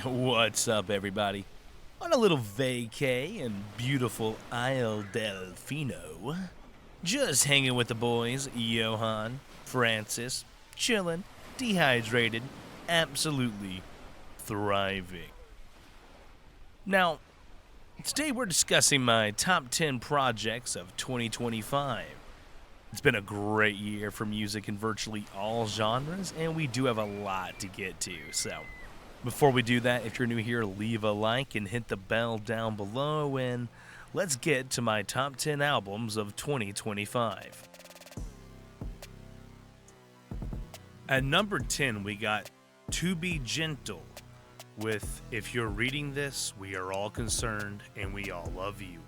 What's up, everybody? On a little vacay in beautiful Isle Delfino. Just hanging with the boys, Johan, Francis, chillin', dehydrated, absolutely thriving. Now, today we're discussing my top 10 projects of 2025. It's been a great year for music in virtually all genres, and we do have a lot to get to, so before we do that, if you're new here, leave a like and hit the bell down below, and let's get to my top 10 albums of 2025. At number 10, we got To Be Gentle with If You're Reading This, We Are All Concerned and We All Love You.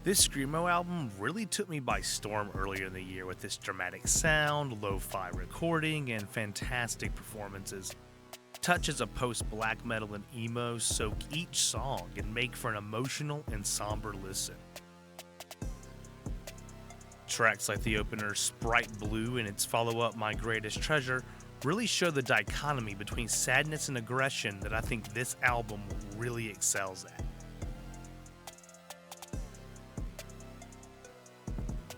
This Screamo album really took me by storm earlier in the year with its dramatic sound, lo-fi recording, and fantastic performances. Touches of post-black metal and emo soak each song and make for an emotional and somber listen. Tracks like the opener Sprite Blue and its follow-up My Greatest Treasure really show the dichotomy between sadness and aggression that I think this album really excels at.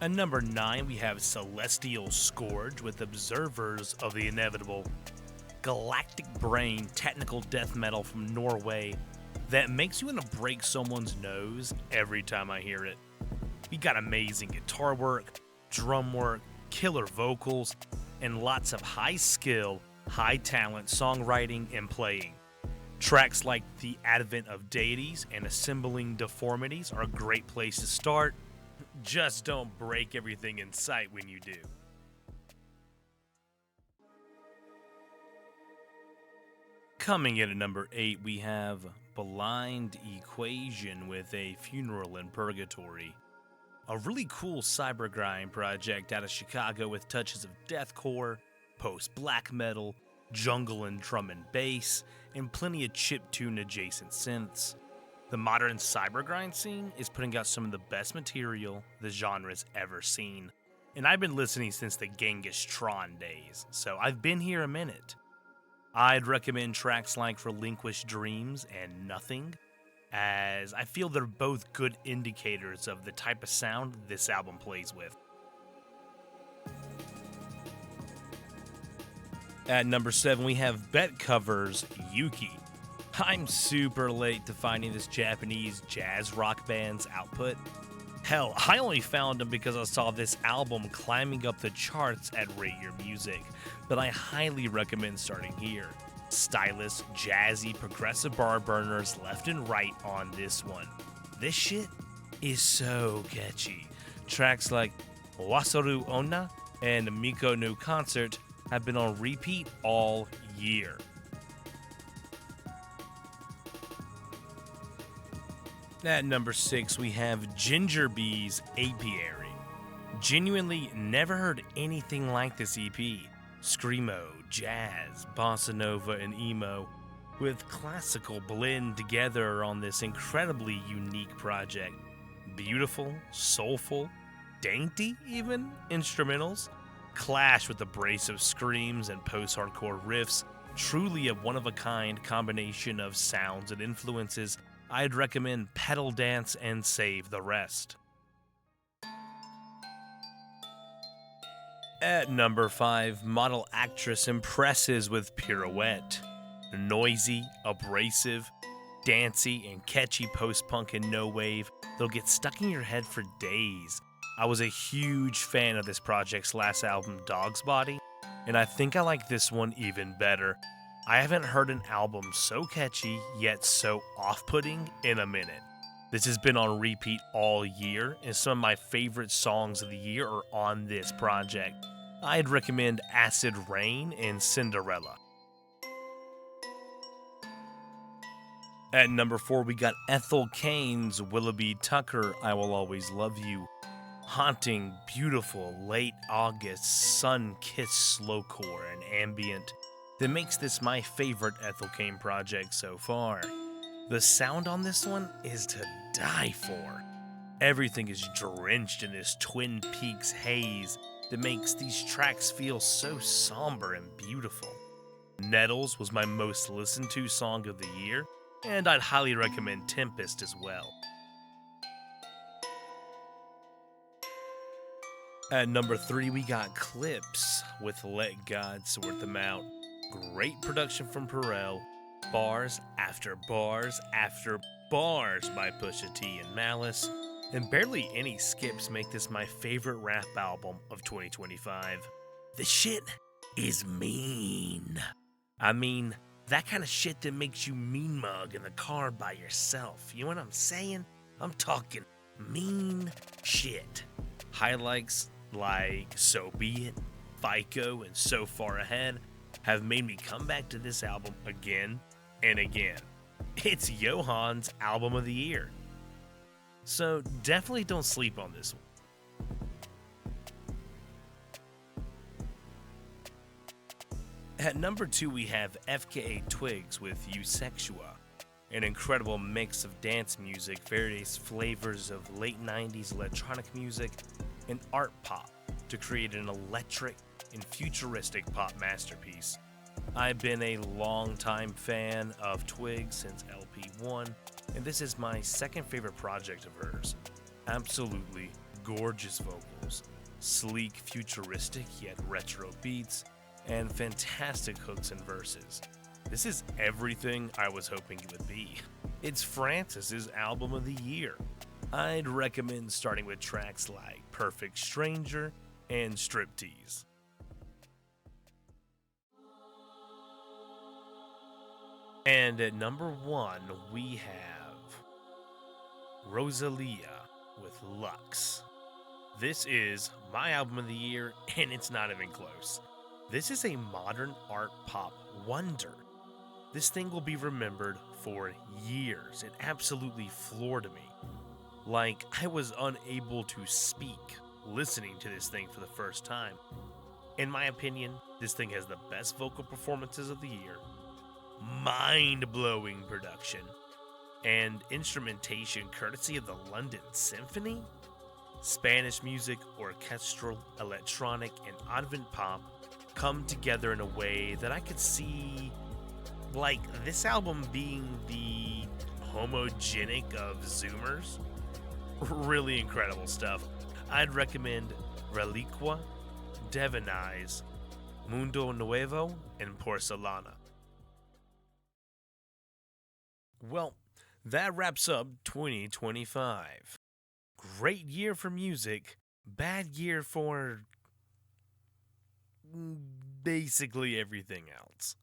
At number 9, we have Celestial Scourge with Observers of the Inevitable. Galactic brain technical death metal from Norway that makes you want to break someone's nose every time I hear it. We got amazing guitar work, drum work, killer vocals, and lots of high skill, high talent songwriting and playing. Tracks like The Advent of Deities and Assembling Deformities are a great place to start. Just don't break everything in sight when you do. Coming in at number 8, we have Blind Equation with A Funeral in Purgatory. A really cool cyber grind project out of Chicago with touches of deathcore, post-black metal, jungle and drum and bass, and plenty of chiptune adjacent synths. The modern cyber grind scene is putting out some of the best material the genre's ever seen, and I've been listening since the Genghis Tron days, so I've been here a minute. I'd recommend tracks like Relinquished Dreams and Nothing, as I feel they're both good indicators of the type of sound this album plays with. At number 7, we have Bet Cover's Yuki. I'm super late to finding this Japanese jazz rock band's output. Hell, I only found them because I saw this album climbing up the charts at Rate Your Music, but I highly recommend starting here. Stylish, jazzy, progressive bar burners left and right on this one. This shit is so catchy. Tracks like Wasaru Onna and Miko no Concert have been on repeat all year. At number 6, we have Ginger Bee's Apiary. Genuinely never heard anything like this EP. Screamo, jazz, bossa nova, and emo, with classical blend together on this incredibly unique project. Beautiful, soulful, dainty even, instrumentals clash with abrasive screams and post-hardcore riffs. Truly a one-of-a-kind combination of sounds and influences. I'd recommend Pedal Dance and save the rest. At number 5, model actress impresses with Pirouette. Noisy, abrasive, dancey, and catchy post-punk and no-wave that'll get stuck in your head for days. I was a huge fan of this project's last album, Dog's Body, and I think I like this one even better. I haven't heard an album so catchy, yet so off-putting in a minute. This has been on repeat all year, and some of my favorite songs of the year are on this project. I'd recommend Acid Rain and Cinderella. At number 4, we got Ethel Cain's Willoughby Tucker, I Will Always Love You. Haunting, beautiful, late August, sun-kissed slowcore and ambient that makes this my favorite Ethel Cain project so far. The sound on this one is to die for. Everything is drenched in this Twin Peaks haze that makes these tracks feel so somber and beautiful. Nettles was my most listened to song of the year, and I'd highly recommend Tempest as well. At number 3, we got Clips with Let God Sort Them Out. Great production from Pharrell. Bars after bars after bars by Pusha T and Malice. And barely any skips make this my favorite rap album of 2025. The shit is mean. I mean, that kind of shit that makes you mean mug in the car by yourself. You know what I'm saying? I'm talking mean shit. Highlights like So Be It, FICO, and So Far Ahead have made me come back to this album again and again. It's Johan's album of the year. So definitely don't sleep on this one. At number 2, we have FKA Twigs with Eusexua, an incredible mix of dance music, various flavors of late 90s electronic music, and art pop to create an electric and futuristic pop masterpiece. I've been a long-time fan of Twigs since LP1, and this is my second favorite project of hers. Absolutely gorgeous vocals, sleek, futuristic yet retro beats, and fantastic hooks and verses. This is everything I was hoping it would be. It's Francis's album of the year. I'd recommend starting with tracks like Perfect Stranger and Striptease. And at number 1, we have Rosalia with Lux. This is my album of the year, and it's not even close. This is a modern art pop wonder. This thing will be remembered for years. It absolutely floored me. Like, I was unable to speak listening to this thing for the first time. In my opinion, this thing has the best vocal performances of the year, mind-blowing production, and instrumentation courtesy of the London Symphony. Spanish music, orchestral, electronic, and Advent pop come together in a way that I could see, like, this album being the homogenic of Zoomers. Really incredible stuff. I'd recommend Reliqua, Devon Eyes, Mundo Nuevo, and Porcelana. Well, that wraps up 2025. Great year for music, bad year for basically everything else.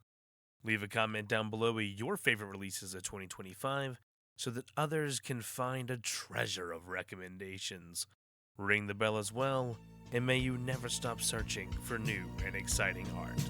Leave a comment down below with your favorite releases of 2025 so that others can find a treasure of recommendations. Ring the bell as well, and may you never stop searching for new and exciting art.